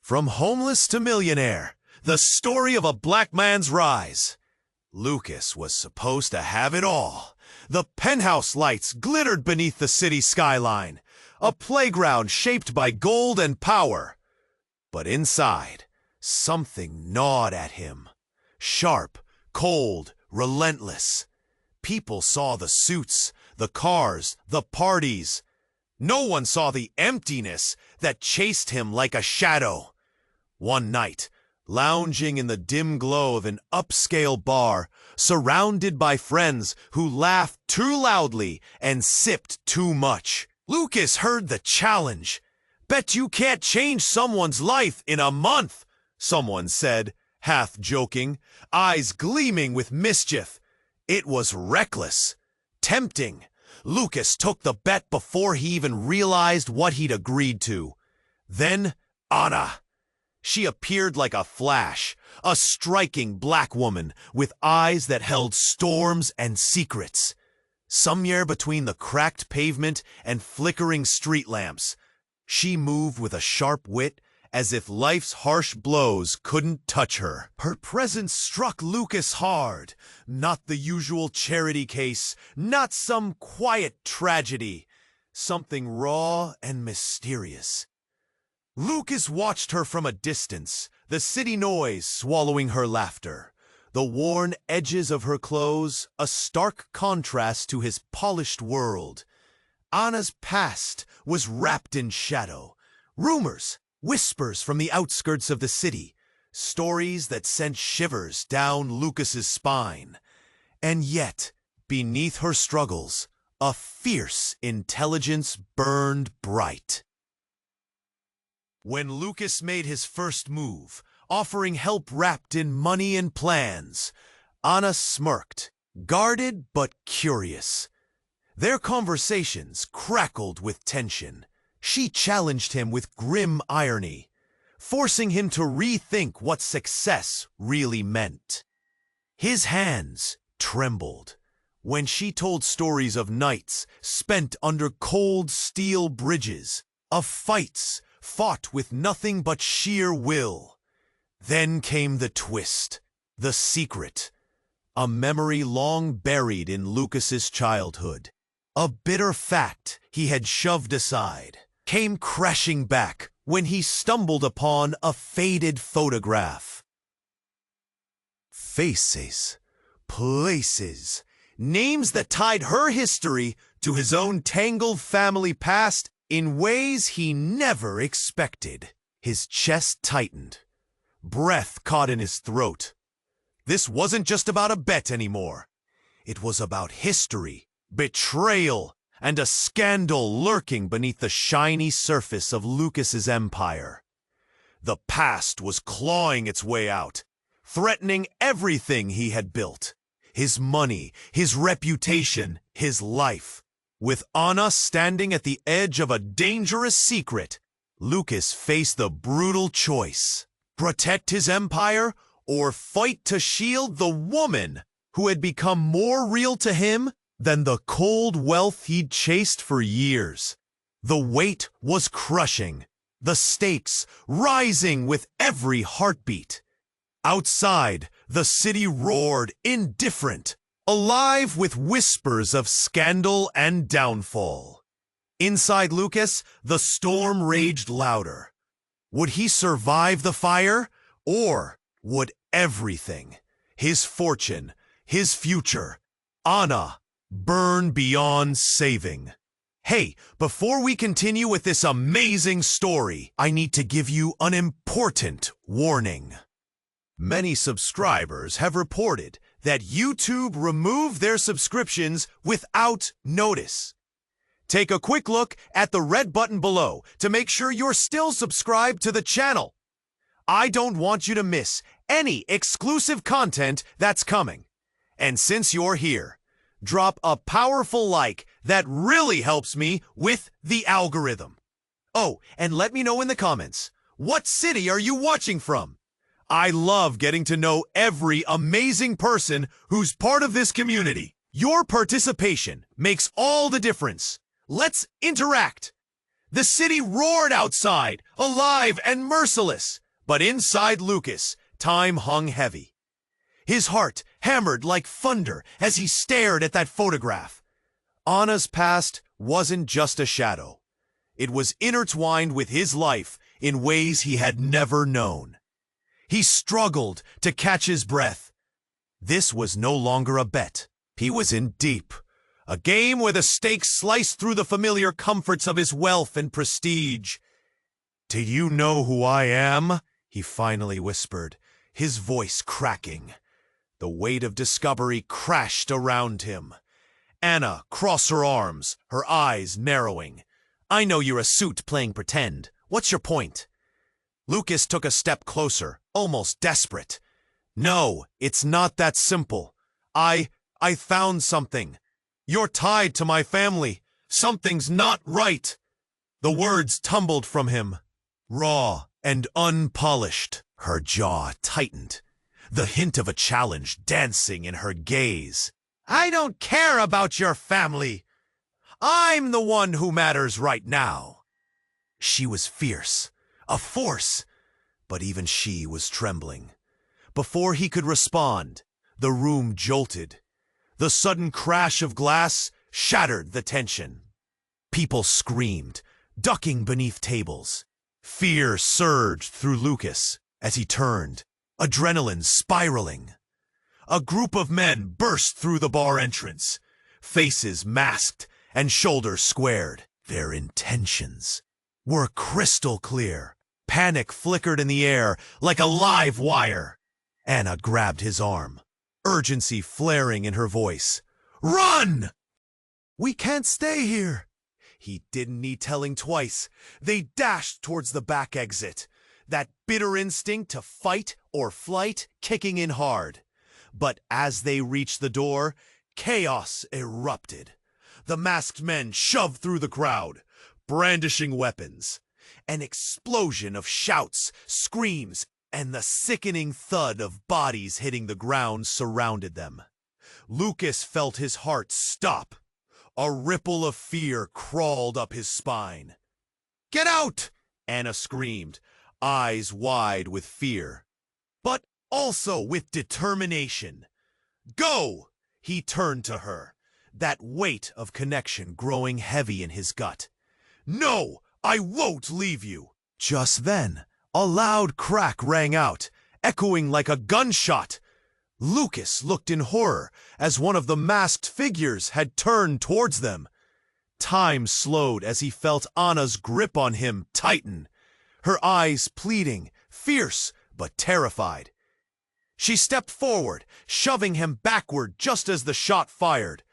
From homeless to millionaire, the story of a black man's rise. Lucas was supposed to have it all. The penthouse lights glittered beneath the city skyline, a playground shaped by gold and power. But inside, something gnawed at him. Sharp, cold, relentless. People saw the suits, the cars, the parties. No one saw the emptiness that chased him like a shadow. One night, lounging in the dim glow of an upscale bar, surrounded by friends who laughed too loudly and sipped too much, Lucas heard the challenge. "Bet you can't change someone's life in a month," someone said, half joking, eyes gleaming with mischief. It was reckless, tempting. Lucas took the bet before he even realized what he'd agreed to. Then, Anna. She appeared like a flash, a striking black woman with eyes that held storms and secrets. Somewhere between the cracked pavement and flickering street lamps, she moved with a sharp wit, as if life's harsh blows couldn't touch her. Her presence struck Lucas hard. Not the usual charity case, not some quiet tragedy. Something raw and mysterious. Lucas watched her from a distance, the city noise swallowing her laughter. The worn edges of her clothes, a stark contrast to his polished world. Anna's past was wrapped in shadow. Rumors, whispers from the outskirts of the city, stories that sent shivers down Lucas's spine. And yet, beneath her struggles, a fierce intelligence burned bright. When Lucas made his first move, offering help wrapped in money and plans, Anna smirked, guarded but curious. Their conversations crackled with tension. She challenged him with grim irony, forcing him to rethink what success really meant. His hands trembled when she told stories of nights spent under cold steel bridges, of fights fought with nothing but sheer will. Then came the twist, the secret, a memory long buried in Lucas's childhood. A bitter fact he had shoved aside came crashing back when he stumbled upon a faded photograph. Faces, places, names that tied her history to his own tangled family past in ways he never expected. His chest tightened. Breath caught in his throat. This wasn't just about a bet anymore. It was about history, betrayal, and a scandal lurking beneath the shiny surface of Lucas's empire. The past was clawing its way out, threatening everything he had built. His money, his reputation, his life. With Anna standing at the edge of a dangerous secret, Lucas faced the brutal choice: protect his empire or fight to shield the woman who had become more real to him than the cold wealth he'd chased for years. The weight was crushing, the stakes rising with every heartbeat. Outside, the city roared, indifferent, alive with whispers of scandal and downfall. Inside Lucas, the storm raged louder. Would he survive the fire, or would everything, his fortune, his future, Anna, burn beyond saving? Hey, before we continue with this amazing story, I need to give you an important warning. Many subscribers have reported that YouTube removed their subscriptions without notice. Take a quick look at the red button below to make sure you're still subscribed to the channel. I don't want you to miss any exclusive content that's coming. And since you're here, drop a powerful like that really helps me with the algorithm. Oh, and let me know in the comments, what city are you watching from? I love getting to know every amazing person who's part of this community. Your participation makes all the difference. Let's interact. The city roared outside, alive and merciless. But inside Lucas, time hung heavy. His heart hammered like thunder as he stared at that photograph. Anna's past wasn't just a shadow. It was intertwined with his life in ways he had never known. He struggled to catch his breath. This was no longer a bet. He was in deep. A game where the stakes sliced through the familiar comforts of his wealth and prestige. "Do you know who I am?" he finally whispered, his voice cracking. The weight of discovery crashed around him. Anna crossed her arms, her eyes narrowing. "I know you're a suit playing pretend. What's your point?" Lucas took a step closer, almost desperate. "No, it's not that simple. I found something. You're tied to my family. Something's not right." The words tumbled from him, raw and unpolished. Her jaw tightened, the hint of a challenge dancing in her gaze. "I don't care about your family. I'm the one who matters right now." She was fierce, a force, but even she was trembling. Before he could respond, the room jolted. The sudden crash of glass shattered the tension. People screamed, ducking beneath tables. Fear surged through Lucas as he turned, adrenaline spiraling. A group of men burst through the bar entrance, faces masked and shoulders squared. Their intentions were crystal clear. Panic flickered in the air like a live wire. Anna grabbed his arm, urgency flaring in her voice. "Run!" "We can't stay here." He didn't need telling twice. They dashed towards the back exit, that bitter instinct to fight or flight kicking in hard. But as they reached the door, chaos erupted. The masked men shoved through the crowd, brandishing weapons. An explosion of shouts, screams, and the sickening thud of bodies hitting the ground surrounded them. Lucas felt his heart stop. A ripple of fear crawled up his spine. "Get out!" Anna screamed, eyes wide with fear, but also with determination. "Go!" He turned to her, that weight of connection growing heavy in his gut. "No, I won't leave you." Just then, a loud crack rang out, echoing like a gunshot. Lucas looked in horror as one of the masked figures had turned towards them. Time slowed as he felt Anna's grip on him tighten, her eyes pleading, fierce but terrified. She stepped forward, shoving him backward just as the shot fired.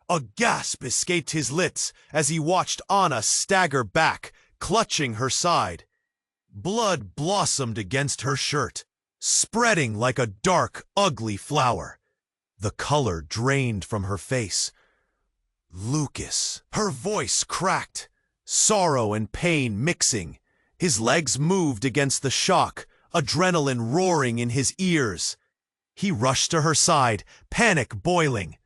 A gasp escaped his lips as he watched Anna stagger back, clutching her side. Blood blossomed against her shirt, spreading like a dark, ugly flower. The color drained from her face. "Lucas." Her voice cracked, sorrow and pain mixing. His legs moved against the shock, adrenaline roaring in his ears. He rushed to her side, panic boiling.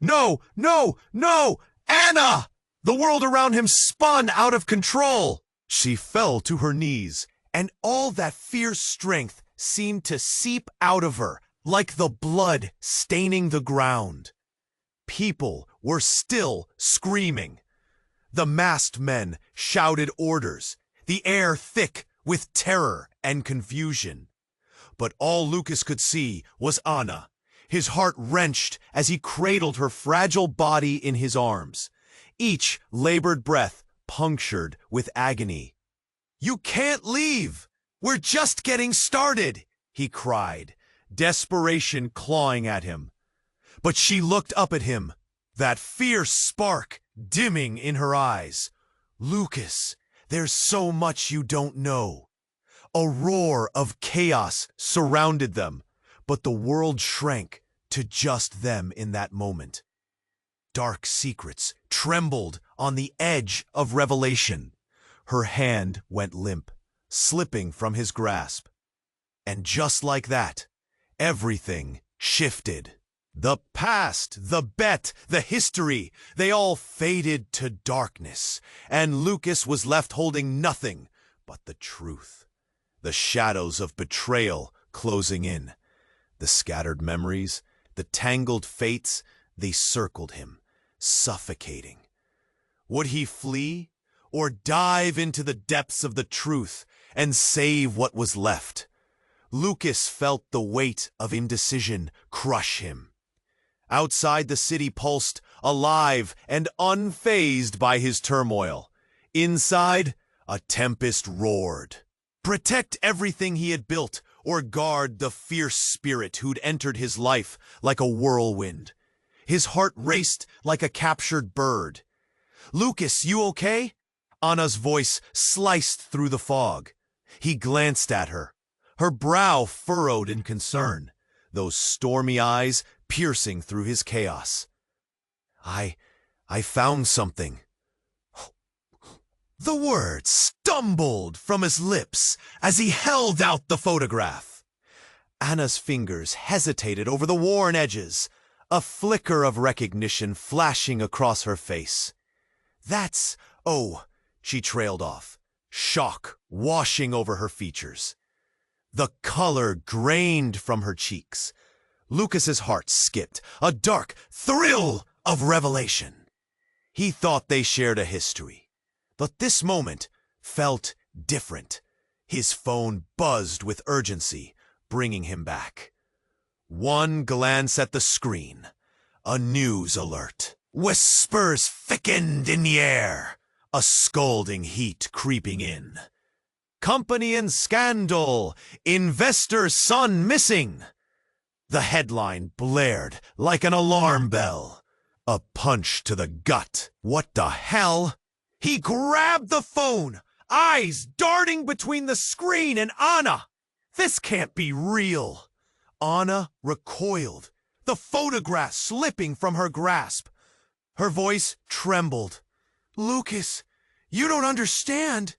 "No, no, no! Anna!" The world around him spun out of control. She fell to her knees, and all that fierce strength seemed to seep out of her, like the blood staining the ground. People were still screaming. The masked men shouted orders, the air thick with terror and confusion. But all Lucas could see was Anna, his heart wrenched as he cradled her fragile body in his arms, each labored breath punctured with agony. "You can't leave! We're just getting started!" he cried, desperation clawing at him. But she looked up at him, that fierce spark dimming in her eyes. "Lucas, there's so much you don't know." A roar of chaos surrounded them, but the world shrank to just them in that moment. Dark secrets trembled on the edge of revelation. Her hand went limp, slipping from his grasp. And just like that, everything shifted. The past, the bet, the history, they all faded to darkness, and Lucas was left holding nothing but the truth. The shadows of betrayal closing in. The scattered memories, the tangled fates, they circled him, suffocating. Would he flee, or dive into the depths of the truth and save what was left? Lucas felt the weight of indecision crush him. Outside, the city pulsed, alive and unfazed by his turmoil. Inside, a tempest roared. Protect everything he had built, or guard the fierce spirit who'd entered his life like a whirlwind. His heart raced like a captured bird. "Lucas, you okay?" Anna's voice sliced through the fog. He glanced at her, her brow furrowed in concern, those stormy eyes piercing through his chaos. I found something." The words stumbled from his lips as he held out the photograph. Anna's fingers hesitated over the worn edges, a flicker of recognition flashing across her face. Oh, she trailed off, shock washing over her features. The color drained from her cheeks. Lucas's heart skipped, a dark thrill of revelation. He thought they shared a history, but this moment felt different. His phone buzzed with urgency, bringing him back. One glance at the screen, a news alert. Whispers thickened in the air, a scalding heat creeping in. "Company in scandal, investor's son missing." The headline blared like an alarm bell, a punch to the gut. What the hell? He grabbed the phone, eyes darting between the screen and Anna. This can't be real. Anna recoiled, the photograph slipping from her grasp. Her voice trembled. "Lucas, you don't understand."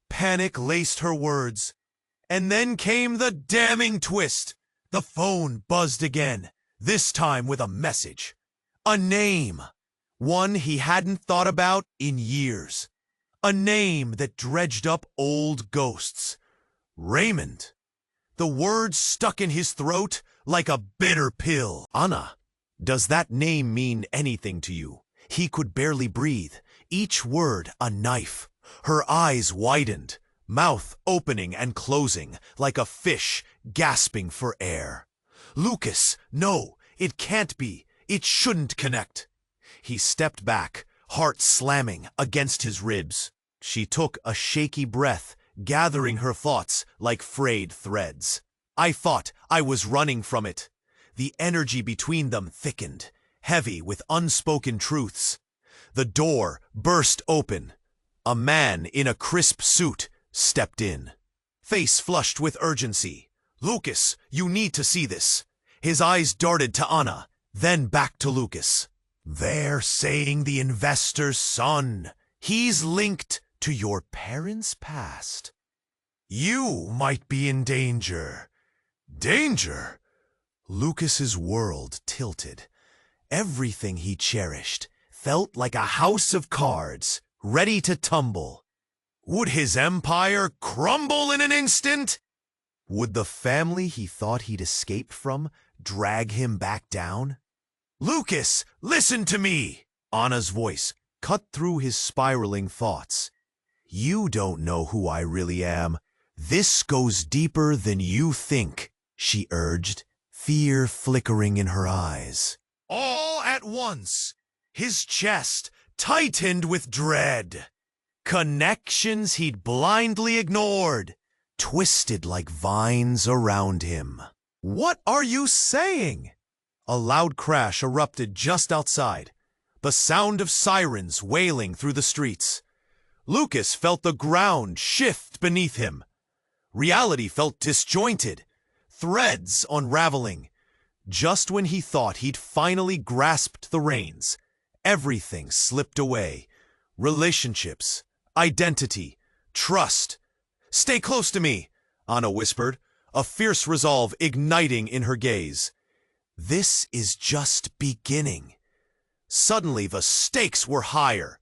Panic laced her words. And then came the damning twist. The phone buzzed again, this time with a message. A name. One he hadn't thought about in years. A name that dredged up old ghosts. Raymond. The words stuck in his throat like a bitter pill. "Anna, does that name mean anything to you?" He could barely breathe, each word a knife. Her eyes widened, mouth opening and closing like a fish gasping for air. "Lucas, no, it can't be. It shouldn't connect." He stepped back, heart slamming against his ribs. She took a shaky breath, gathering her thoughts like frayed threads. I thought I was running from it. The energy between them thickened, heavy with unspoken truths. The door burst open. A man in a crisp suit stepped in, face flushed with urgency. "Lucas, you need to see this." His eyes darted to Anna, then back to Lucas. "They're saying the investor's son. He's linked to your parents' past. You might be in danger." "Danger?" Lucas's world tilted. Everything he cherished felt like a house of cards, ready to tumble. Would his empire crumble in an instant? Would the family he thought he'd escaped from drag him back down? "Lucas, listen to me!" Anna's voice cut through his spiraling thoughts. "You don't know who I really am. This goes deeper than you think," she urged, fear flickering in her eyes. All at once, his chest tightened with dread. Connections he'd blindly ignored twisted like vines around him. "What are you saying?" A loud crash erupted just outside, the sound of sirens wailing through the streets. Lucas felt the ground shift beneath him. Reality felt disjointed, threads unraveling. Just when he thought he'd finally grasped the reins, everything slipped away. Relationships, identity, trust. "Stay close to me," Anna whispered, a fierce resolve igniting in her gaze. This is just beginning. Suddenly the stakes were higher,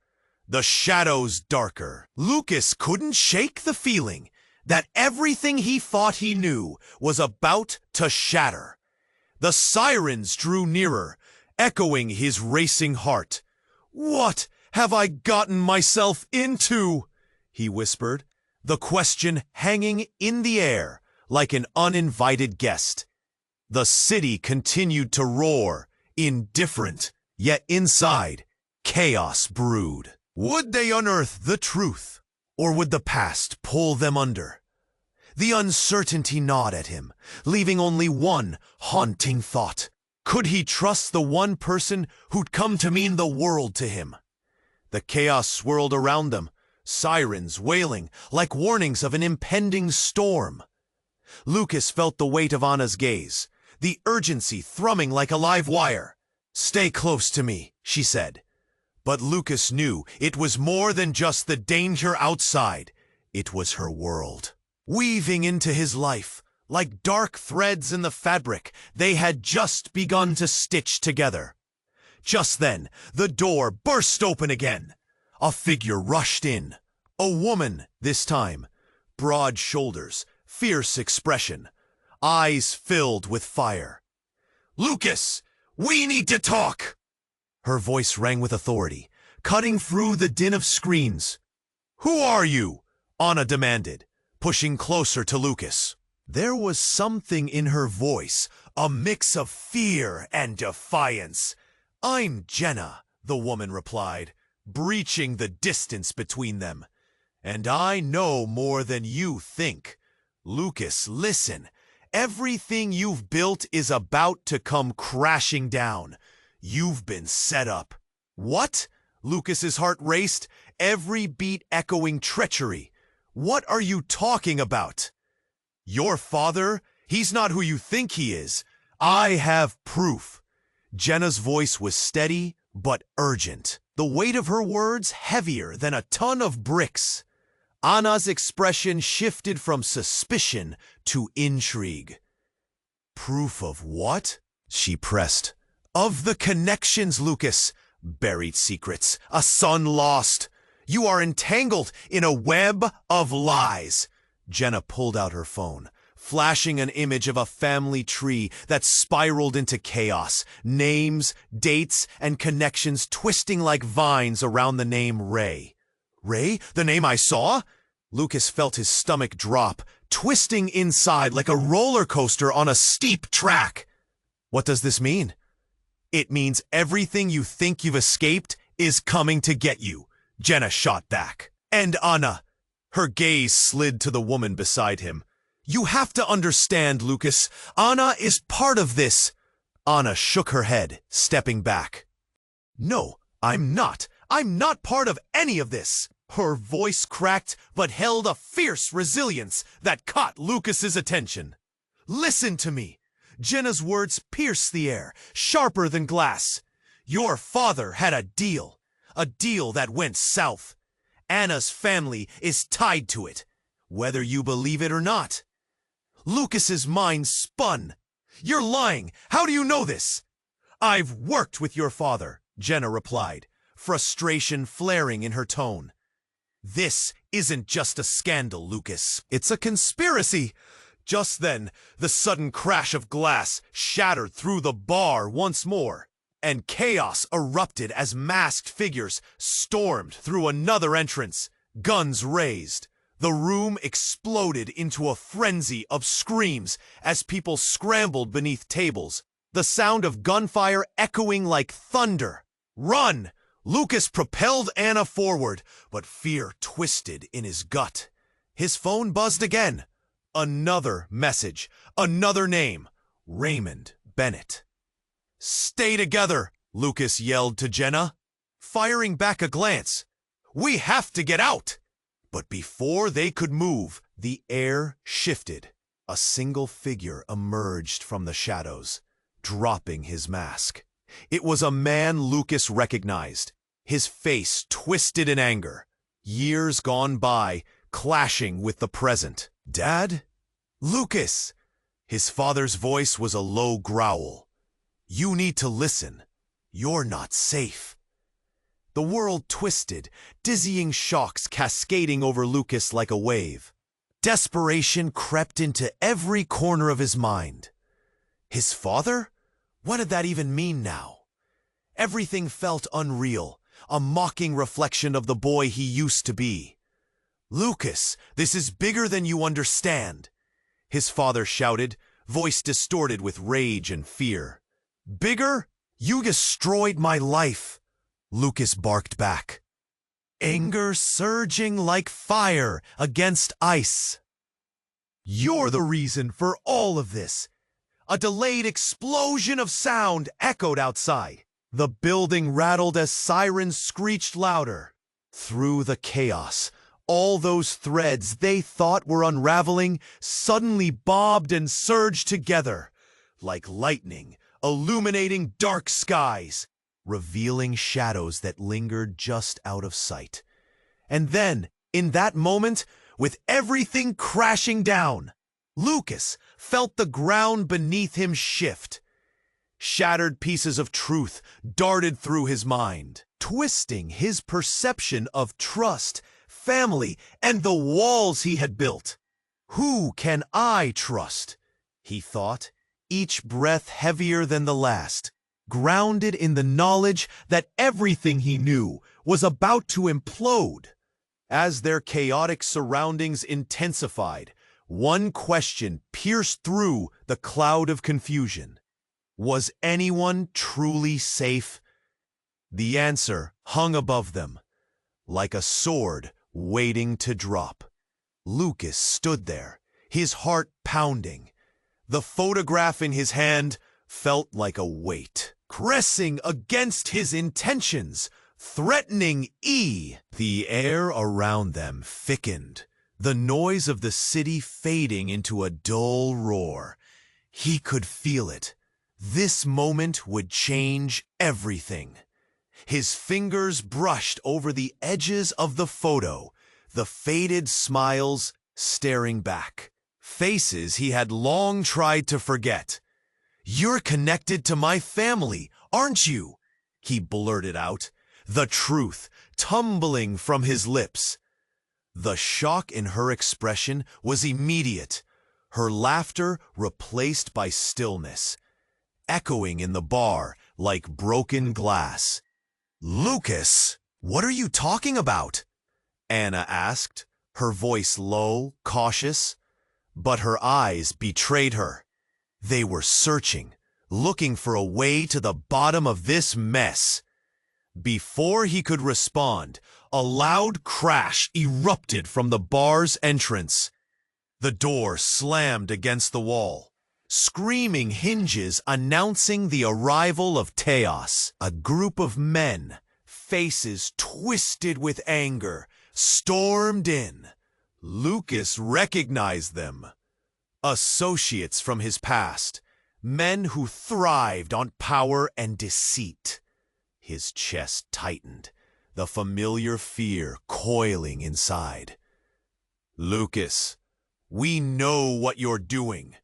the shadows darker. Lucas couldn't shake the feeling that everything he thought he knew was about to shatter. The sirens drew nearer, echoing his racing heart. "What have I gotten myself into?" he whispered, the question hanging in the air like an uninvited guest. The city continued to roar, indifferent, yet inside, chaos brewed. Would they unearth the truth, or would the past pull them under? The uncertainty gnawed at him, leaving only one haunting thought. Could he trust the one person who'd come to mean the world to him? The chaos swirled around them, sirens wailing like warnings of an impending storm. Lucas felt the weight of Anna's gaze, the urgency thrumming like a live wire. "Stay close to me," she said. But Lucas knew it was more than just the danger outside. It was her world. Weaving into his life, like dark threads in the fabric they had just begun to stitch together. Just then, the door burst open again. A figure rushed in. A woman, this time. Broad shoulders, fierce expression, eyes filled with fire. "Lucas, we need to talk!" Her voice rang with authority, cutting through the din of screams. "Who are you?" Anna demanded, pushing closer to Lucas. There was something in her voice, a mix of fear and defiance. "I'm Jenna," the woman replied, breaching the distance between them. "And I know more than you think. Lucas, listen. Everything you've built is about to come crashing down. You've been set up." "What?" Lucas's heart raced, every beat echoing treachery. "What are you talking about?" "Your father? He's not who you think he is. I have proof." Jenna's voice was steady but urgent, the weight of her words heavier than a ton of bricks. Anna's expression shifted from suspicion to intrigue. "Proof of what?" she pressed. "Of the connections, Lucas. Buried secrets, a son lost. You are entangled in a web of lies." Jenna pulled out her phone, flashing an image of a family tree that spiraled into chaos, names, dates, and connections twisting like vines around the name Ray. "Ray? The name I saw?" Lucas felt his stomach drop, twisting inside like a roller coaster on a steep track. "What does this mean?" "It means everything you think you've escaped is coming to get you," Jenna shot back. "And Anna," her gaze slid to the woman beside him. "You have to understand, Lucas. Anna is part of this." Anna shook her head, stepping back. "No, I'm not. I'm not part of any of this." Her voice cracked, but held a fierce resilience that caught Lucas's attention. "Listen to me." Jenna's words pierced the air, sharper than glass. "Your father had a deal that went south. Anna's family is tied to it, whether you believe it or not." Lucas's mind spun. "You're lying. How do you know this?" "I've worked with your father," Jenna replied, frustration flaring in her tone. "This isn't just a scandal, Lucas. It's a conspiracy." Just then, the sudden crash of glass shattered through the bar once more, and chaos erupted as masked figures stormed through another entrance, guns raised. The room exploded into a frenzy of screams as people scrambled beneath tables, the sound of gunfire echoing like thunder. "Run!" Lucas propelled Anna forward, but fear twisted in his gut. His phone buzzed again. Another message, another name, Raymond Bennett. "Stay together," Lucas yelled to Jenna, firing back a glance. "We have to get out." But before they could move, the air shifted. A single figure emerged from the shadows, dropping his mask. It was a man Lucas recognized, his face twisted in anger. Years gone by, clashing with the present. "Dad?" "Lucas!" His father's voice was a low growl. You need to listen. You're not safe. The world twisted, dizzying shocks cascading over Lucas like a wave. Desperation crept into every corner of his mind. His father? What did that even mean now? Everything felt unreal, a mocking reflection of the boy he used to be. Lucas, this is bigger than you understand, his father shouted, voice distorted with rage and fear. Bigger? You destroyed my life, Lucas barked back, anger surging like fire against ice. You're the reason for all of this. A delayed explosion of sound echoed outside. The building rattled as sirens screeched louder. Through the chaos, all those threads they thought were unraveling suddenly bobbed and surged together, like lightning, illuminating dark skies, revealing shadows that lingered just out of sight. And then, in that moment, with everything crashing down, Lucas felt the ground beneath him shift. Shattered pieces of truth darted through his mind, twisting his perception of trust, family, and the walls he had built. Who can I trust? He thought, each breath heavier than the last, grounded in the knowledge that everything he knew was about to implode. As their chaotic surroundings intensified, one question pierced through the cloud of confusion. Was anyone truly safe? The answer hung above them, like a sword waiting to drop. Lucas stood there, his heart pounding. The photograph in his hand felt like a weight, pressing against his intentions, threatening E. The air around them thickened, the noise of the city fading into a dull roar. He could feel it. This moment would change everything. His fingers brushed over the edges of the photo, the faded smiles staring back. Faces he had long tried to forget. You're connected to my family, aren't you? He blurted out, the truth tumbling from his lips. The shock in her expression was immediate, her laughter replaced by stillness, echoing in the bar like broken glass. Lucas, what are you talking about? Anna asked, her voice low, cautious, but her eyes betrayed her. They were searching, looking for a way to the bottom of this mess. Before he could respond, a loud crash erupted from the bar's entrance. The door slammed against the wall, screaming hinges announcing the arrival of chaos. A group of men, faces twisted with anger, stormed in. Lucas recognized them. Associates from his past, men who thrived on power and deceit. His chest tightened, the familiar fear coiling inside. Lucas, we know what you're doing,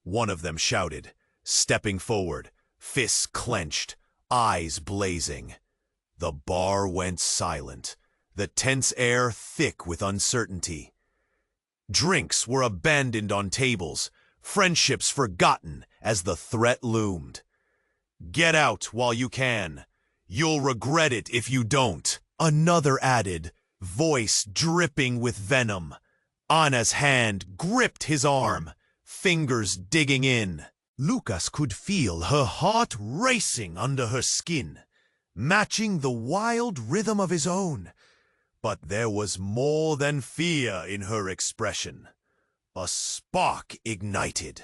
one of them shouted, stepping forward, fists clenched, eyes blazing. The bar went silent, the tense air thick with uncertainty. Drinks were abandoned on tables, friendships forgotten as the threat loomed. Get out while you can. You'll regret it if you don't, another added, voice dripping with venom. Anna's hand gripped his arm, fingers digging in. Lucas could feel her heart racing under her skin, matching the wild rhythm of his own. But there was more than fear in her expression. A spark ignited.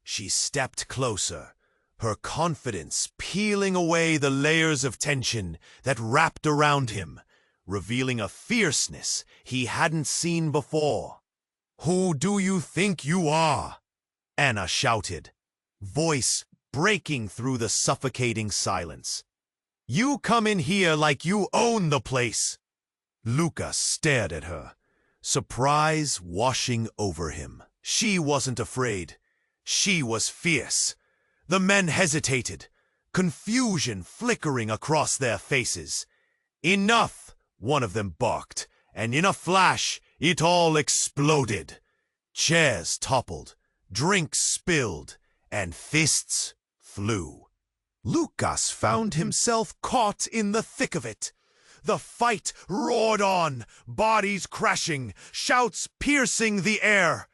She stepped closer, her confidence peeling away the layers of tension that wrapped around him, revealing a fierceness he hadn't seen before. Who do you think you are? Anna shouted, voice breaking through the suffocating silence. You come in here like you own the place. Lucas stared at her, surprise washing over him. She wasn't afraid. She was fierce. The men hesitated, confusion flickering across their faces. "Enough!" one of them barked, and in a flash, it all exploded. Chairs toppled, drinks spilled, and fists flew. Lucas found himself caught in the thick of it. The fight roared on, bodies crashing, shouts piercing the air.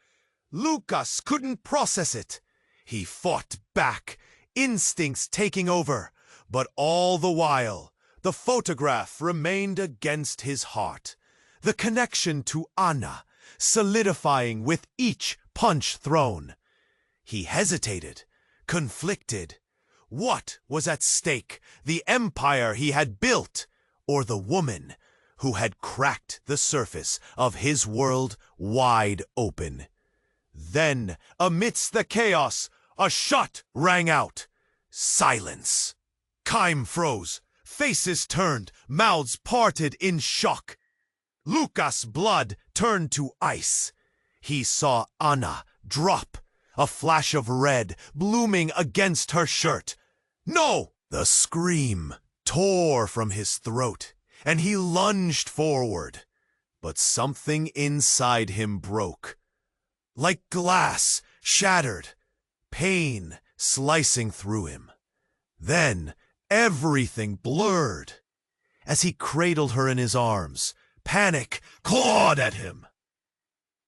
Lucas couldn't process it. He fought back, instincts taking over, but all the while, the photograph remained against his heart. The connection to Anna solidifying with each punch thrown. He hesitated, conflicted. What was at stake? The empire he had built, or the woman who had cracked the surface of his world wide open? Then, amidst the chaos, a shot rang out. Silence. Time froze. Faces turned, mouths parted in shock. Lucas' blood turned to ice. He saw Anna drop, a flash of red blooming against her shirt. "No!" The scream tore from his throat, and he lunged forward. But something inside him broke. Like glass shattered, pain slicing through him. Then everything blurred. As he cradled her in his arms, panic clawed at him.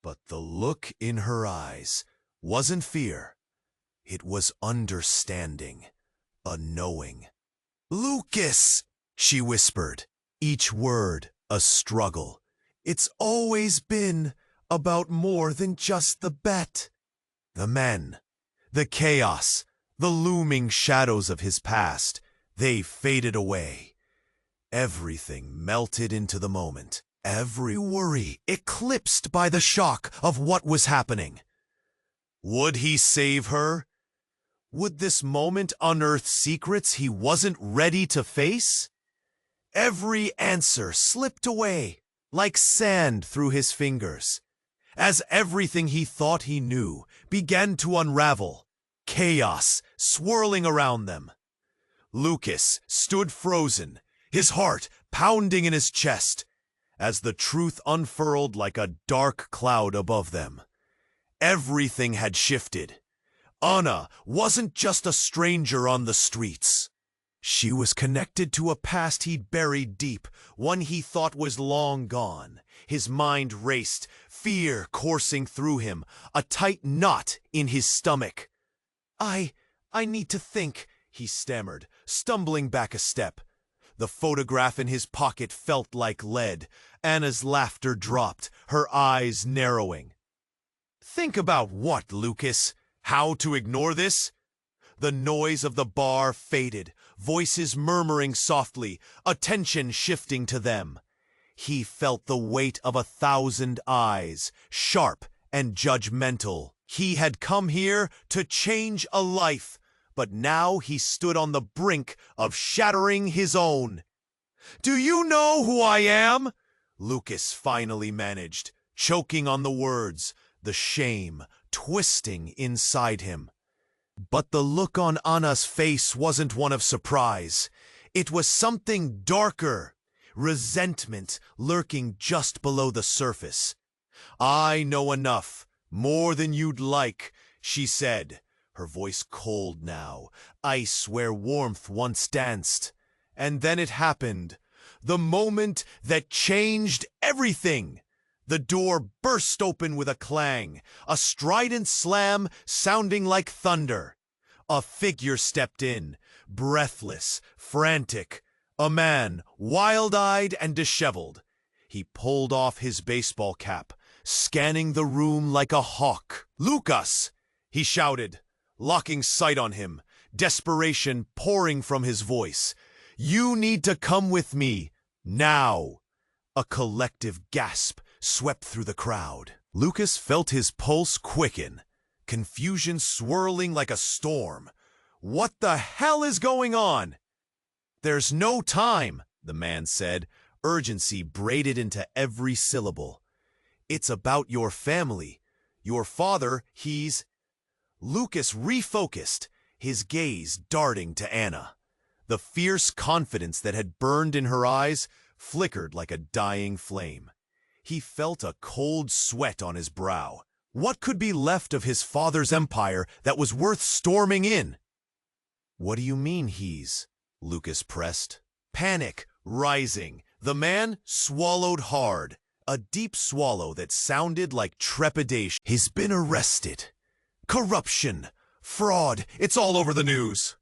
But the look in her eyes wasn't fear. It was understanding, a knowing. "Lucas," she whispered, each word a struggle. "It's always been about more than just the bet." The men, the chaos, the looming shadows of his past, they faded away. Everything melted into the moment, every worry eclipsed by the shock of what was happening. Would he save her? Would this moment unearth secrets he wasn't ready to face? Every answer slipped away, like sand through his fingers, as everything he thought he knew began to unravel, chaos swirling around them. Lucas stood frozen, his heart pounding in his chest, as the truth unfurled like a dark cloud above them. Everything had shifted. Anna wasn't just a stranger on the streets. She was connected to a past he'd buried deep, one he thought was long gone. His mind raced, fear coursing through him, a tight knot in his stomach. I need to think," he stammered, stumbling back a step. The photograph in his pocket felt like lead. Anna's laughter dropped, her eyes narrowing. "Think about what, Lucas? How to ignore this?" The noise of the bar faded, voices murmuring softly, attention shifting to them. He felt the weight of 1,000 eyes, sharp and judgmental. He had come here to change a life, but now he stood on the brink of shattering his own. "Do you know who I am?" Lucas finally managed, choking on the words, the shame twisting inside him. But the look on Anna's face wasn't one of surprise. It was something darker, resentment lurking just below the surface. "I know enough, more than you'd like," she said, her voice cold now, ice where warmth once danced. And then it happened, the moment that changed everything. The door burst open with a clang, a strident slam sounding like thunder. A figure stepped in, breathless, frantic, a man, wild-eyed and disheveled. He pulled off his baseball cap, scanning the room like a hawk. "Lucas!" he shouted, locking sight on him, desperation pouring from his voice. "You need to come with me, now!" A collective gasp swept through the crowd. Lucas felt his pulse quicken, confusion swirling like a storm. What the hell is going on? "There's no time," the man said, urgency braided into every syllable. "It's about your family. Your father, he's—" Lucas refocused, his gaze darting to Anna. The fierce confidence that had burned in her eyes flickered like a dying flame. He felt a cold sweat on his brow. What could be left of his father's empire that was worth storming in? "What do you mean he's?" Lucas pressed. Panic rising, the man swallowed hard, a deep swallow that sounded like trepidation. "He's been arrested. Corruption, fraud, it's all over the news."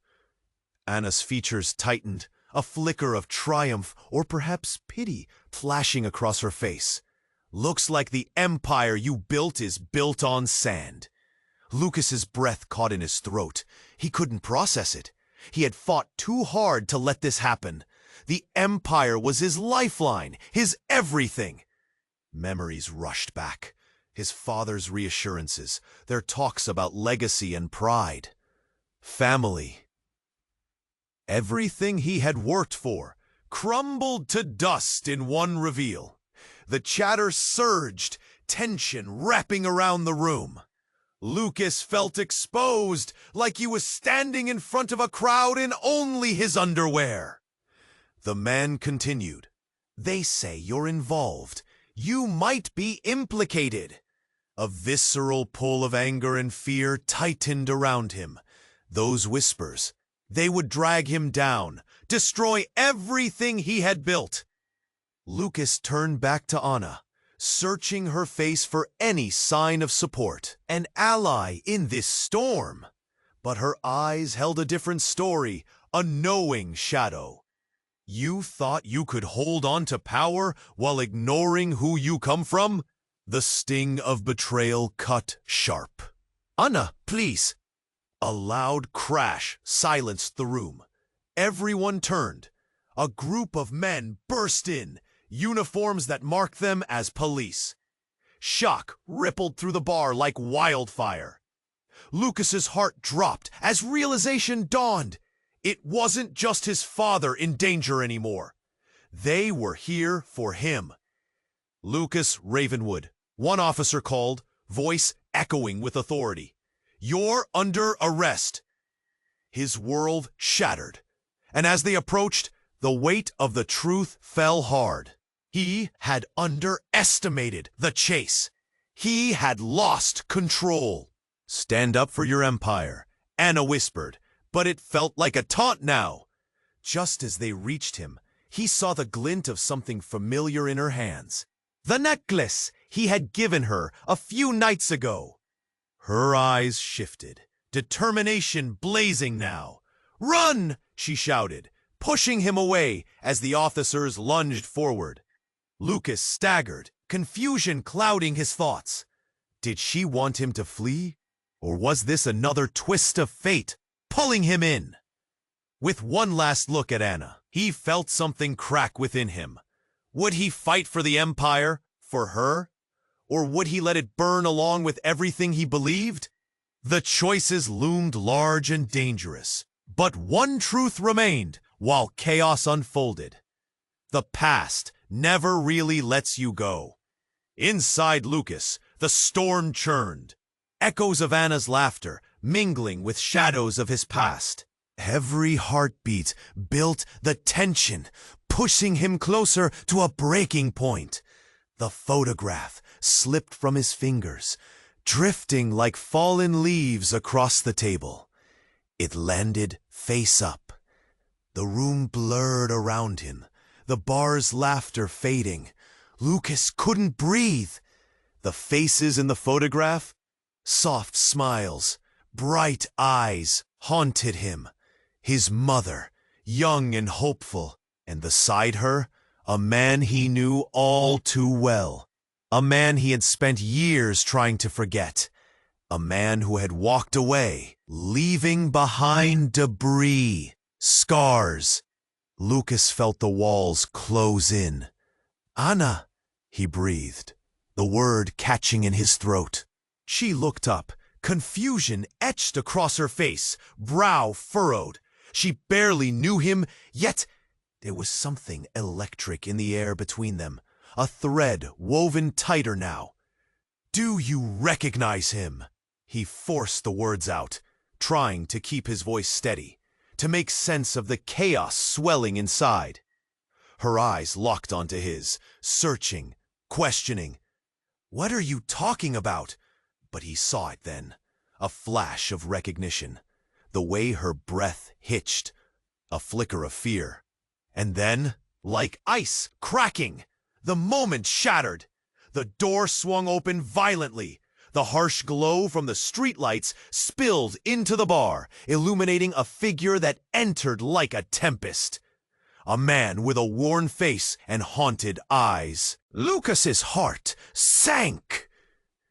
Anna's features tightened, a flicker of triumph or perhaps pity flashing across her face. "Looks like the empire you built is built on sand." Lucas's breath caught in his throat. He couldn't process it. He had fought too hard to let this happen. The empire was his lifeline, his everything. Memories rushed back. His father's reassurances, their talks about legacy and pride. Family. Everything he had worked for crumbled to dust in one reveal. The chatter surged, tension wrapping around the room. Lucas felt exposed, like he was standing in front of a crowd in only his underwear. The man continued. "They say you're involved. You might be implicated." A visceral pull of anger and fear tightened around him. Those whispers, they would drag him down, destroy everything he had built. Lucas turned back to Anna, searching her face for any sign of support, an ally in this storm. But her eyes held a different story, a knowing shadow. "You thought you could hold on to power while ignoring who you come from?" The sting of betrayal cut sharp. "Anna, please." A loud crash silenced the room. Everyone turned. A group of men burst in, uniforms that marked them as police. Shock rippled through the bar like wildfire. Lucas's heart dropped as realization dawned. It wasn't just his father in danger anymore. They were here for him. "Lucas Ravenwood," one officer called, voice echoing with authority. "You're under arrest." His world shattered, and as they approached, the weight of the truth fell hard. He had underestimated the chase. He had lost control. "Stand up for your empire," Anna whispered, but it felt like a taunt now. Just as they reached him, he saw the glint of something familiar in her hands. The necklace he had given her a few nights ago. Her eyes shifted, determination blazing now. "Run!" she shouted, pushing him away as the officers lunged forward. Lucas staggered, confusion clouding his thoughts. Did she want him to flee? Or was this another twist of fate, pulling him in? With one last look at Anna, he felt something crack within him. Would he fight for the empire, for her? Or would he let it burn along with everything he believed? The choices loomed large and dangerous, but one truth remained while chaos unfolded. The past never really lets you go. Inside Lucas, the storm churned, echoes of Anna's laughter mingling with shadows of his past. Every heartbeat built the tension, pushing him closer to a breaking point. The photograph slipped from his fingers, drifting like fallen leaves across the table. It landed face up. The room blurred around him, the bar's laughter fading. Lucas couldn't breathe. The faces in the photograph, soft smiles, bright eyes, haunted him. His mother, young and hopeful, and beside her, a man he knew all too well. A man he had spent years trying to forget. A man who had walked away, leaving behind debris, scars. Lucas felt the walls close in. "Anna," he breathed, the word catching in his throat. She looked up, confusion etched across her face, brow furrowed. She barely knew him, yet there was something electric in the air between them, a thread woven tighter now. "Do you recognize him?" He forced the words out, trying to keep his voice steady. to make sense of the chaos swelling inside. Her eyes locked onto his, searching, questioning. "What are you talking about?" But he saw it then, a flash of recognition, the way her breath hitched, a flicker of fear. And then, like ice cracking, the moment shattered. The door swung open violently. The harsh glow from the streetlights spilled into the bar, illuminating a figure that entered like a tempest. A man with a worn face and haunted eyes. Lucas's heart sank.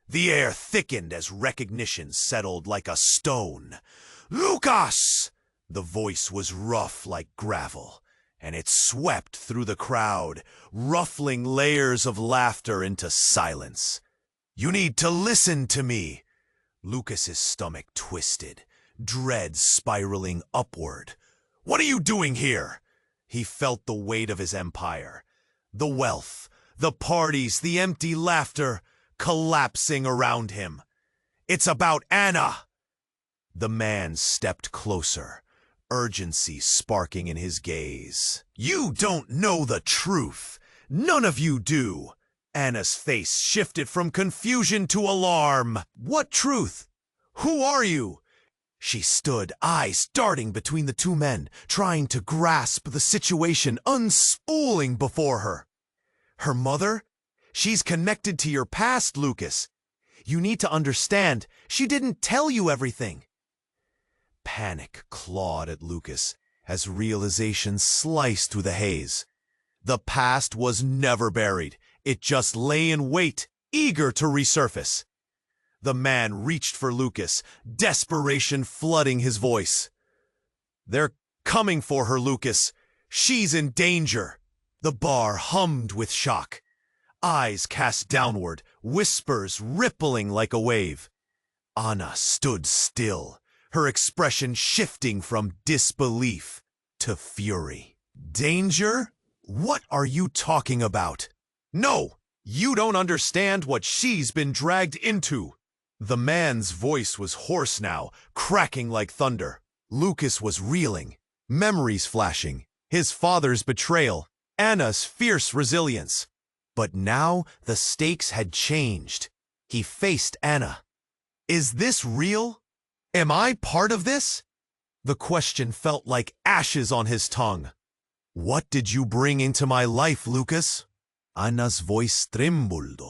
The air thickened as recognition settled like a stone. "Lucas!" The voice was rough like gravel, and it swept through the crowd, ruffling layers of laughter into silence. "You need to listen to me." Lucas's stomach twisted, dread spiraling upward. "What are you doing here?" He felt the weight of his empire, the wealth, the parties, the empty laughter, collapsing around him. "It's about Anna." The man stepped closer, urgency sparking in his gaze. "You don't know the truth. None of you do." Anna's face shifted from confusion to alarm. "What truth? Who are you?" She stood, eyes darting between the two men, trying to grasp the situation unspooling before her. "Her mother? She's connected to your past, Lucas. You need to understand, she didn't tell you everything." Panic clawed at Lucas as realization sliced through the haze. The past was never buried. It just lay in wait, eager to resurface. The man reached for Lucas, desperation flooding his voice. "They're coming for her, Lucas. She's in danger." The bar hummed with shock. Eyes cast downward, whispers rippling like a wave. Anna stood still, her expression shifting from disbelief to fury. "Danger? What are you talking about? No, you don't understand what she's been dragged into." The man's voice was hoarse now, cracking like thunder. Lucas was reeling, memories flashing, his father's betrayal, Anna's fierce resilience. But now the stakes had changed. He faced Anna. "Is this real? Am I part of this?" The question felt like ashes on his tongue. "What did you bring into my life, Lucas?" Anna's voice trembled,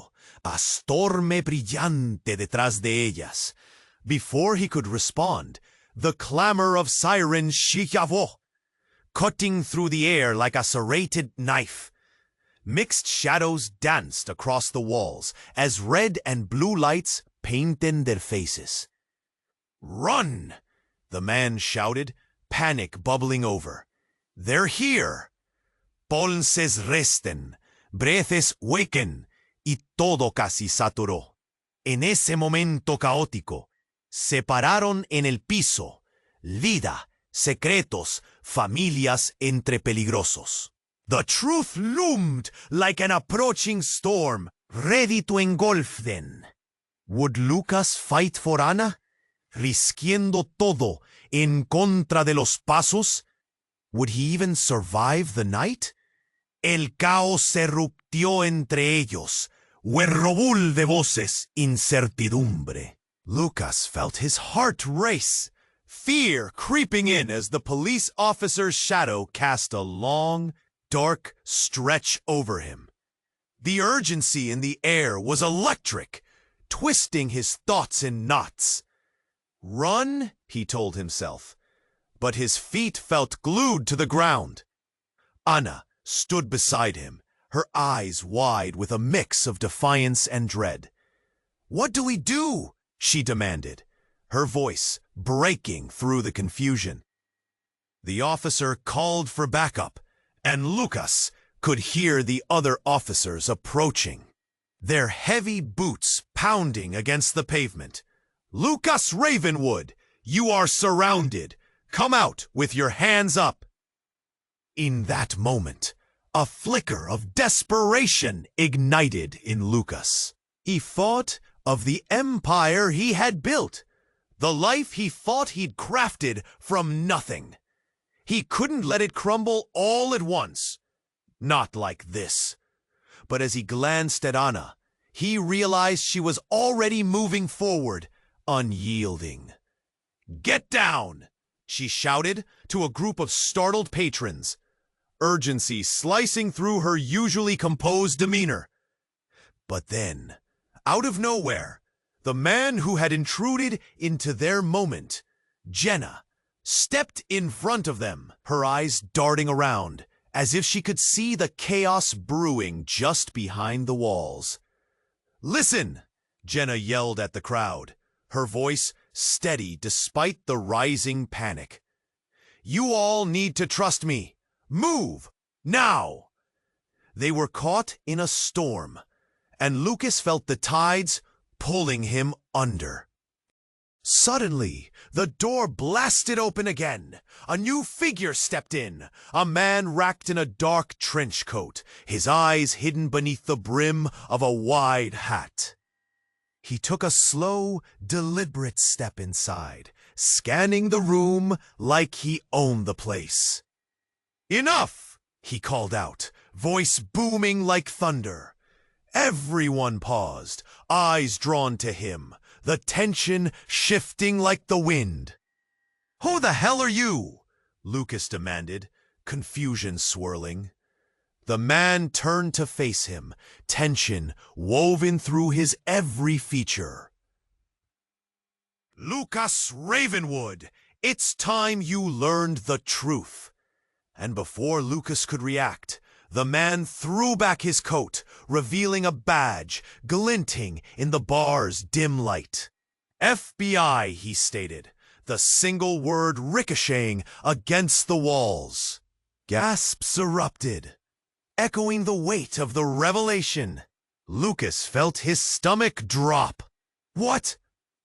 a storme brillante detrás de ellas. Before he could respond, the clamor of sirens chillavó, cutting through the air like a serrated knife. Mixed shadows danced across the walls as red and blue lights painted their faces. "Run!" the man shouted, panic bubbling over. "They're here!" Pulses resten, breaths waken, y todo casi saturó. En ese momento caótico, se pararon en el piso, vida, secretos, familias entre peligrosos. The truth loomed like an approaching storm, ready to engulf them. Would Lucas fight for Anna, risqueando todo en contra de los pasos? Would he even survive the night? El caos se ruptió entre ellos, huerrobul de voces, incertidumbre. Lucas felt his heart race, fear creeping in as the police officer's shadow cast a long, dark stretch over him. The urgency in the air was electric, twisting his thoughts in knots. "Run," he told himself, but his feet felt glued to the ground. Anna stood beside him, her eyes wide with a mix of defiance and dread. "What do we do?" she demanded, her voice breaking through the confusion. The officer called for backup, and Lucas could hear the other officers approaching, their heavy boots pounding against the pavement. "Lucas Ravenwood, you are surrounded. Come out with your hands up." In that moment, a flicker of desperation ignited in Lucas. He thought of the empire he had built, the life he thought he'd crafted from nothing. He couldn't let it crumble all at once. Not like this. But as he glanced at Anna, he realized she was already moving forward, unyielding. "Get down!" she shouted to a group of startled patrons, urgency slicing through her usually composed demeanor. But then, out of nowhere, the man who had intruded into their moment, Jenna, stepped in front of them, her eyes darting around, as if she could see the chaos brewing just behind the walls. "Listen!" Jenna yelled at the crowd, her voice steady despite the rising panic. "You all need to trust me. Move! Now!" They were caught in a storm, and Lucas felt the tides pulling him under. Suddenly, the door blasted open again. A new figure stepped in, a man wrapped in a dark trench coat, his eyes hidden beneath the brim of a wide hat. He took a slow, deliberate step inside, scanning the room like he owned the place. "Enough!" he called out, voice booming like thunder. Everyone paused, eyes drawn to him, the tension shifting like the wind. "Who the hell are you?" Lucas demanded, confusion swirling. The man turned to face him, tension woven through his every feature. "Lucas Ravenwood, it's time you learned the truth." And before Lucas could react, the man threw back his coat, revealing a badge glinting in the bar's dim light. "FBI," he stated, the single word ricocheting against the walls. Gasps erupted, echoing the weight of the revelation. Lucas felt his stomach drop. "What?"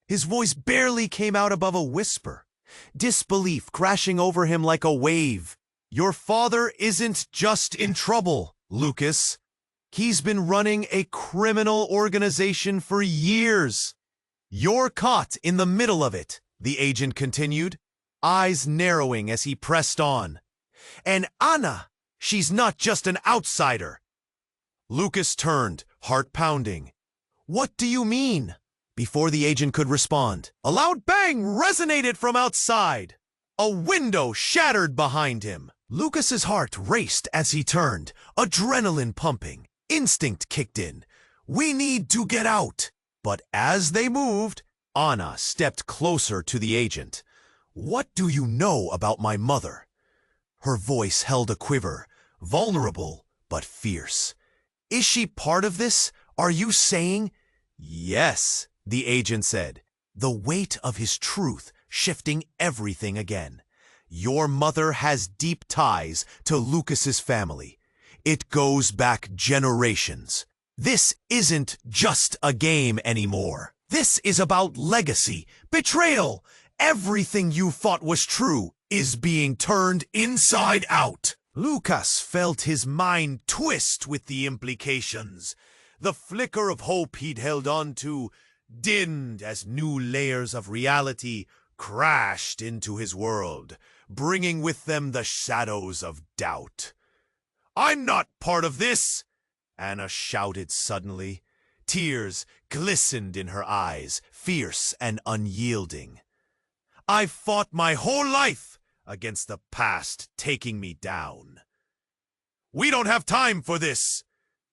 His voice barely came out above a whisper, disbelief crashing over him like a wave. "Your father isn't just in trouble, Lucas. He's been running a criminal organization for years. You're caught in the middle of it," the agent continued, eyes narrowing as he pressed on. "And Anna, she's not just an outsider." Lucas turned, heart pounding. "What do you mean?" Before the agent could respond, a loud bang resonated from outside. A window shattered behind him. Lucas's heart raced as he turned, adrenaline pumping. Instinct kicked in. "We need to get out." But as they moved, Anna stepped closer to the agent. "What do you know about my mother?" Her voice held a quiver, vulnerable but fierce. "Is she part of this? Are you saying?" "Yes," the agent said, the weight of his truth shifting everything again. "Your mother has deep ties to Lucas's family. It goes back generations. This isn't just a game anymore. This is about legacy, betrayal. Everything you thought was true is being turned inside out." Lucas felt his mind twist with the implications. The flicker of hope he'd held on to dimmed as new layers of reality crashed into his world, bringing with them the shadows of doubt. "I'm not part of this!" Anna shouted suddenly. Tears glistened in her eyes, fierce and unyielding. "I've fought my whole life against the past taking me down." "We don't have time for this!"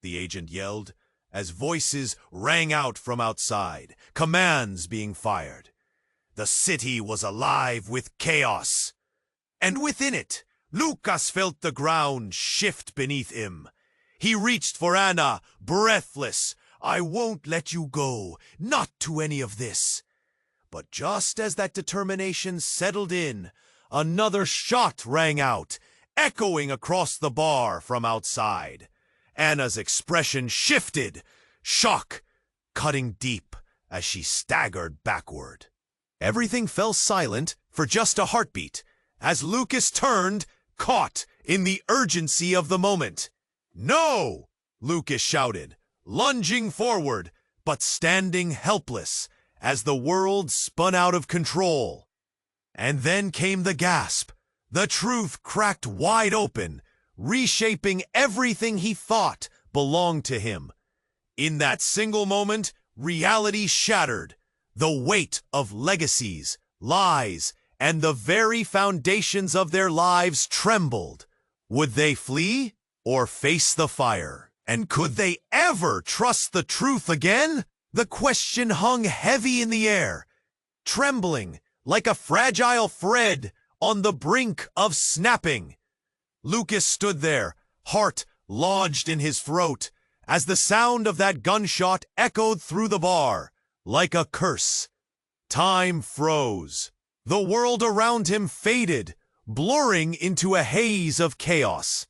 the agent yelled, as voices rang out from outside, commands being fired. The city was alive with chaos. And within it, Lucas felt the ground shift beneath him. He reached for Anna, breathless. "I won't let you go, not to any of this." But just as that determination settled in, another shot rang out, echoing across the bar from outside. Anna's expression shifted, shock cutting deep as she staggered backward. Everything fell silent for just a heartbeat, as Lucas turned, caught in the urgency of the moment. "No!" Lucas shouted, lunging forward, but standing helpless as the world spun out of control. And then came the gasp, The truth cracked wide open, reshaping everything he thought belonged to him. In that single moment, reality shattered. The weight of legacies, lies, and the very foundations of their lives trembled. Would they flee or face the fire? And could they ever trust the truth again? The question hung heavy in the air, trembling like a fragile thread on the brink of snapping. Lucas stood there, heart lodged in his throat, as the sound of that gunshot echoed through the bar like a curse. Time froze. The world around him faded, blurring into a haze of chaos.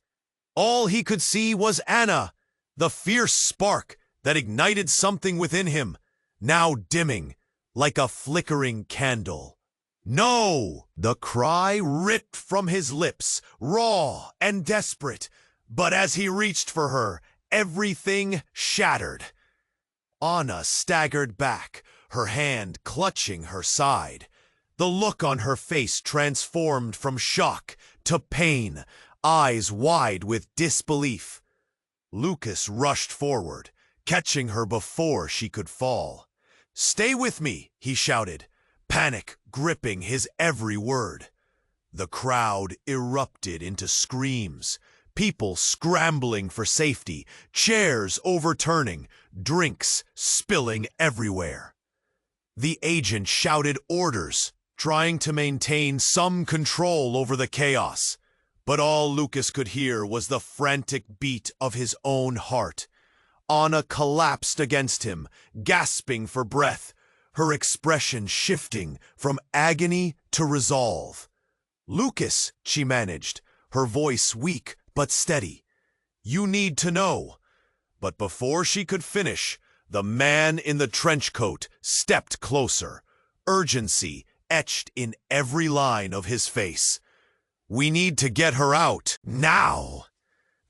All he could see was Anna, the fierce spark that ignited something within him, now dimming like a flickering candle. No! The cry ripped from his lips, raw and desperate, but as he reached for her, everything shattered. Anna staggered back, her hand clutching her side. The look on her face transformed from shock to pain, eyes wide with disbelief. Lucas rushed forward, catching her before she could fall. "Stay with me," he shouted, panic gripping his every word. The crowd erupted into screams, people scrambling for safety, chairs overturning, drinks spilling everywhere. The agent shouted orders, trying to maintain some control over the chaos. But all Lucas could hear was the frantic beat of his own heart. Anna collapsed against him, gasping for breath, her expression shifting from agony to resolve. "Lucas," she managed, her voice weak but steady. "You need to know." But before she could finish, the man in the trench coat stepped closer, urgency etched in every line of his face. "We need to get her out, now!"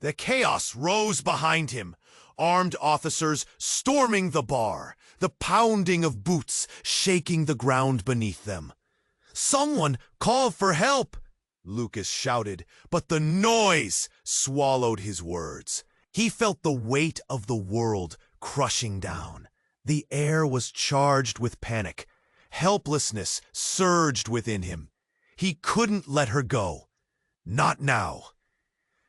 The chaos rose behind him, armed officers storming the bar, the pounding of boots shaking the ground beneath them. "Someone call for help!" Lucas shouted, but the noise swallowed his words. He felt the weight of the world crushing down. The air was charged with panic. Helplessness surged within him. He couldn't let her go. Not now.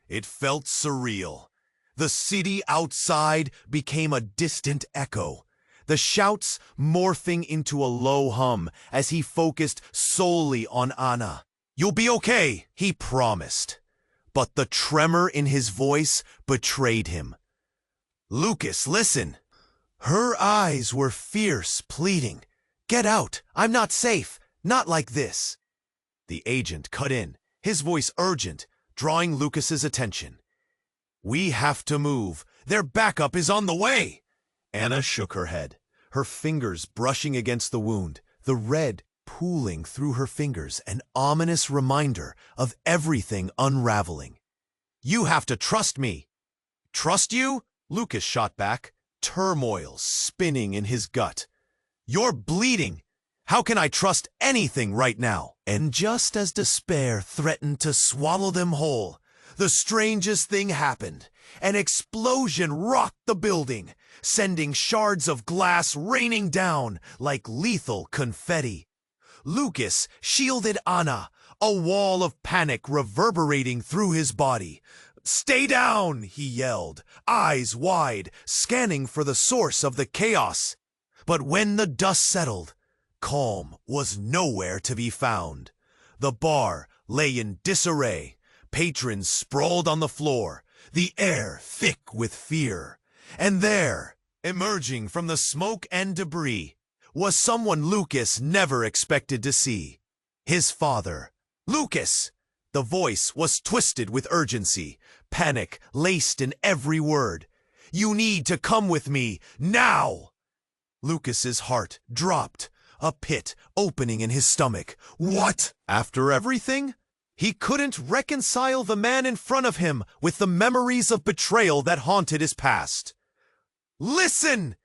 It felt surreal. The city outside became a distant echo, the shouts morphing into a low hum as he focused solely on Anna. "You'll be okay," he promised. But the tremor in his voice betrayed him. "Lucas, listen." Her eyes were fierce, pleading. "Get out. I'm not safe. Not like this." The agent cut in, his voice urgent, drawing Lucas's attention. "We have to move. Their backup is on the way." Anna shook her head, her fingers brushing against the wound, the red pooling through her fingers, an ominous reminder of everything unraveling. "You have to trust me." "Trust you?" Lucas shot back, turmoil spinning in his gut. "You're bleeding. How can I trust anything right now?" And just as despair threatened to swallow them whole, the strangest thing happened. An explosion rocked the building, sending shards of glass raining down like lethal confetti. Lucas shielded Anna, a wall of panic reverberating through his body. "Stay down," he yelled, eyes wide, scanning for the source of the chaos. But when the dust settled, calm was nowhere to be found. The bar lay in disarray, patrons sprawled on the floor, the air thick with fear. And there, emerging from the smoke and debris, was someone Lucas never expected to see. His father. "Lucas!" The voice was twisted with urgency, panic laced in every word. "You need to come with me, now!" Lucas's heart dropped, a pit opening in his stomach. What? After everything? He couldn't reconcile the man in front of him with the memories of betrayal that haunted his past. "Listen!"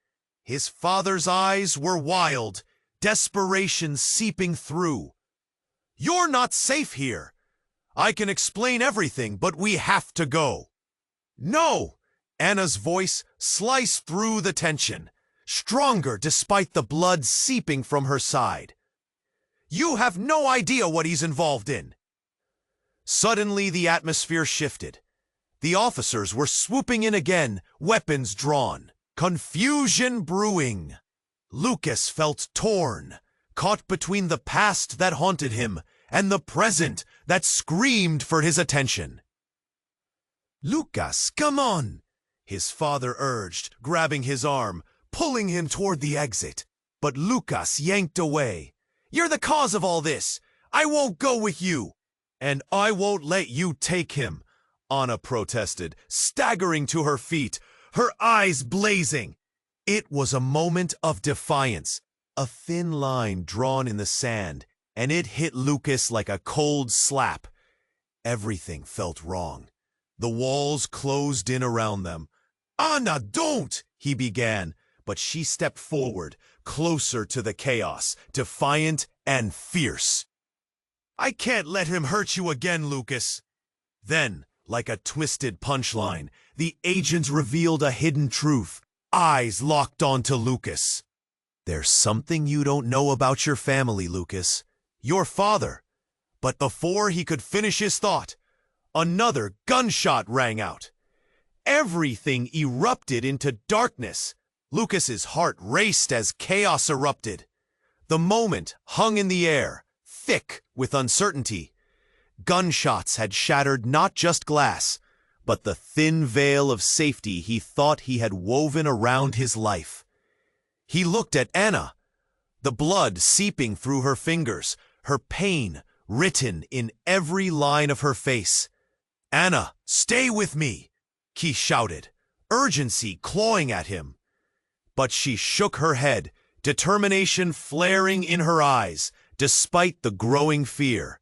His father's eyes were wild, desperation seeping through. "You're not safe here. I can explain everything, but we have to go. No! Anna's voice sliced through the tension, stronger despite the blood seeping from her side. You have no idea what he's involved in. Suddenly, the atmosphere shifted. The officers were swooping in again, weapons drawn, confusion brewing. Lucas felt torn, caught between the past that haunted him and the present that screamed for his attention. Lucas, come on, his father urged, grabbing his arm, pulling him toward the exit. But Lucas yanked away. You're the cause of all this. I won't go with you. And I won't let you take him, Anna protested, staggering to her feet, her eyes blazing. It was a moment of defiance, a thin line drawn in the sand, and it hit Lucas like a cold slap. Everything felt wrong. The walls closed in around them. Anna, don't! He began, but she stepped forward, closer to the chaos, defiant and fierce. I can't let him hurt you again, Lucas. Then, like a twisted punchline, the agent revealed a hidden truth, eyes locked onto Lucas. There's something you don't know about your family, Lucas. Your father. But before he could finish his thought, another gunshot rang out. Everything erupted into darkness. Lucas's heart raced as chaos erupted. The moment hung in the air, thick with uncertainty. Gunshots had shattered not just glass, but the thin veil of safety he thought he had woven around his life. He looked at Anna, the blood seeping through her fingers, her pain written in every line of her face. Anna, stay with me, he shouted, urgency clawing at him. But she shook her head, determination flaring in her eyes, despite the growing fear.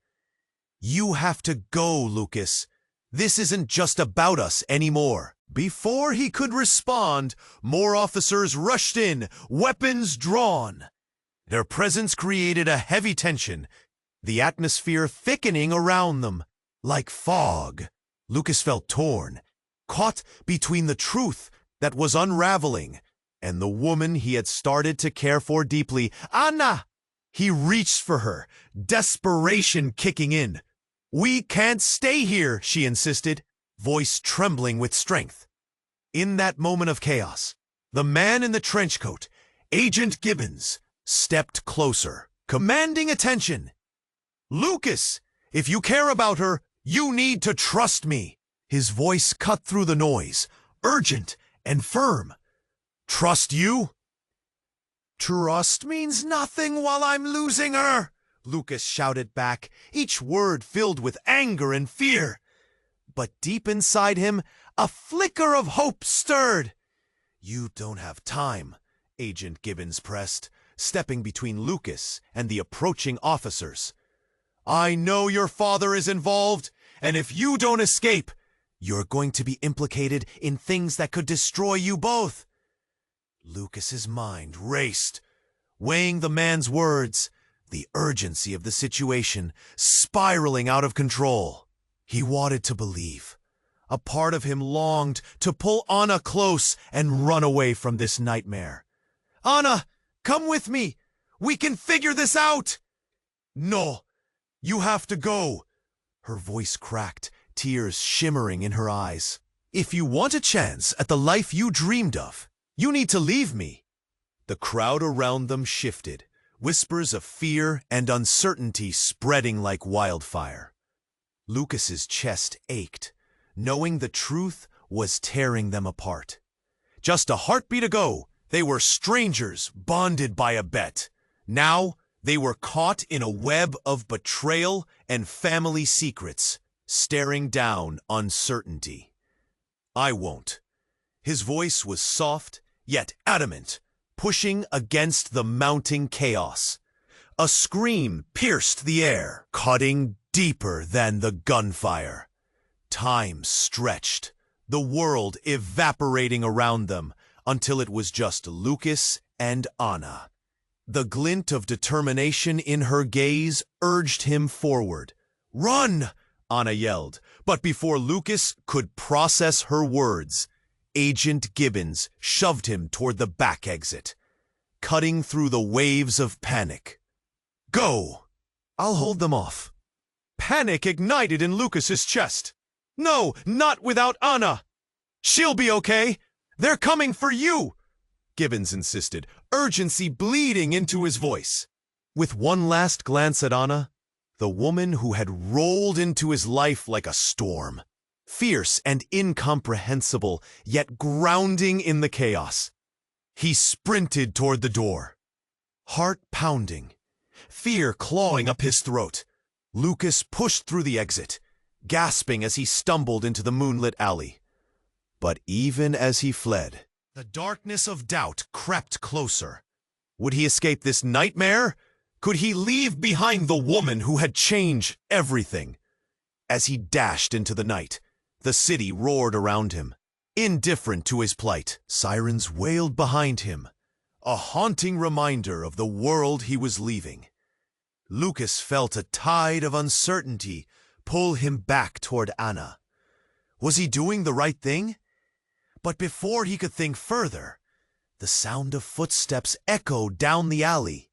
You have to go, Lucas. This isn't just about us anymore. Before he could respond, more officers rushed in, weapons drawn. Their presence created a heavy tension, the atmosphere thickening around them, like fog. Lucas felt torn, caught between the truth that was unraveling and the woman he had started to care for deeply. Anna! He reached for her, desperation kicking in. We can't stay here, she insisted, voice trembling with strength. In that moment of chaos, the man in the trench coat, Agent Gibbons, stepped closer, commanding attention. Lucas, if you care about her, you need to trust me. His voice cut through the noise, urgent and firm. Trust you? Trust means nothing while I'm losing her, Lucas shouted back, each word filled with anger and fear. But deep inside him, a flicker of hope stirred. You don't have time, Agent Gibbons pressed, stepping between Lucas and the approaching officers. I know your father is involved, and if you don't escape, you're going to be implicated in things that could destroy you both. Lucas's mind raced, weighing the man's words, the urgency of the situation spiraling out of control. He wanted to believe. A part of him longed to pull Anna close and run away from this nightmare. Anna, come with me. We can figure this out. No, you have to go. Her voice cracked, tears shimmering in her eyes. If you want a chance at the life you dreamed of, you need to leave me. The crowd around them shifted, whispers of fear and uncertainty spreading like wildfire. Lucas's chest ached, knowing the truth was tearing them apart. Just a heartbeat ago, they were strangers bonded by a bet. Now, they were caught in a web of betrayal and family secrets, staring down uncertainty. I won't. His voice was soft, yet adamant, pushing against the mounting chaos. A scream pierced the air, cutting deeper than the gunfire. Time stretched, the world evaporating around them until it was just Lucas and Anna. The glint of determination in her gaze urged him forward. Run! Anna yelled, but before Lucas could process her words, Agent Gibbons shoved him toward the back exit, cutting through the waves of panic. Go! I'll hold them off. Panic ignited in Lucas's chest. No, not without Anna! She'll be okay! They're coming for you! Gibbons insisted, urgency bleeding into his voice. With one last glance at Anna, the woman who had rolled into his life like a storm, fierce and incomprehensible, yet grounding in the chaos, he sprinted toward the door. Heart pounding, fear clawing up his throat, Lucas pushed through the exit, gasping as he stumbled into the moonlit alley. But even as he fled, the darkness of doubt crept closer. Would he escape this nightmare? Could he leave behind the woman who had changed everything? As he dashed into the night, the city roared around him, indifferent to his plight. Sirens wailed behind him, a haunting reminder of the world he was leaving. Lucas felt a tide of uncertainty pull him back toward Anna. Was he doing the right thing? But before he could think further, the sound of footsteps echoed down the alley.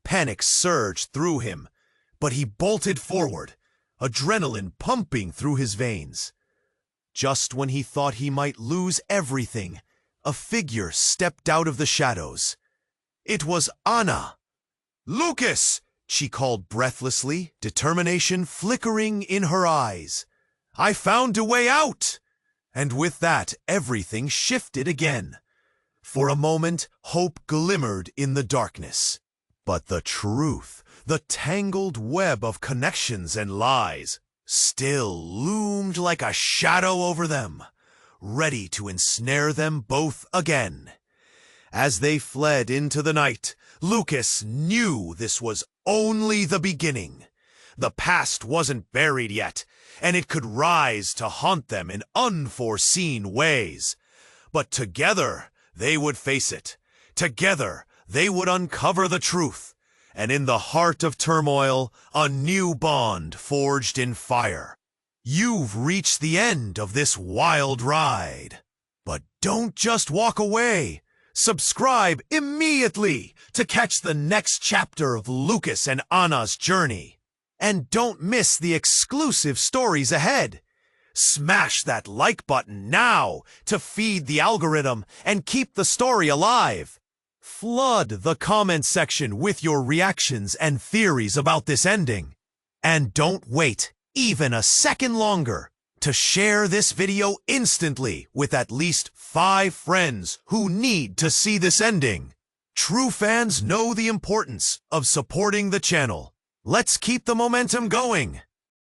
Panic surged through him, but he bolted forward, adrenaline pumping through his veins. Just when he thought he might lose everything, a figure stepped out of the shadows. It was Anna. "Lucas!" she called breathlessly, determination flickering in her eyes. "I found a way out!" And with that, everything shifted again. For a moment, hope glimmered in the darkness. But the truth, the tangled web of connections and lies, still loomed like a shadow over them, ready to ensnare them both again. As they fled into the night, Lucas knew this was only the beginning. The past wasn't buried yet, and it could rise to haunt them in unforeseen ways. But together, they would face it. Together, they would uncover the truth. And in the heart of turmoil, a new bond forged in fire. You've reached the end of this wild ride. But don't just walk away. Subscribe immediately to catch the next chapter of Lucas and Anna's journey. And don't miss the exclusive stories ahead. Smash that like button now to feed the algorithm and keep the story alive. Flood the comment section with your reactions and theories about this ending. And don't wait even a second longer to share this video instantly with at least 5 friends who need to see this ending. True fans know the importance of supporting the channel. Let's keep the momentum going.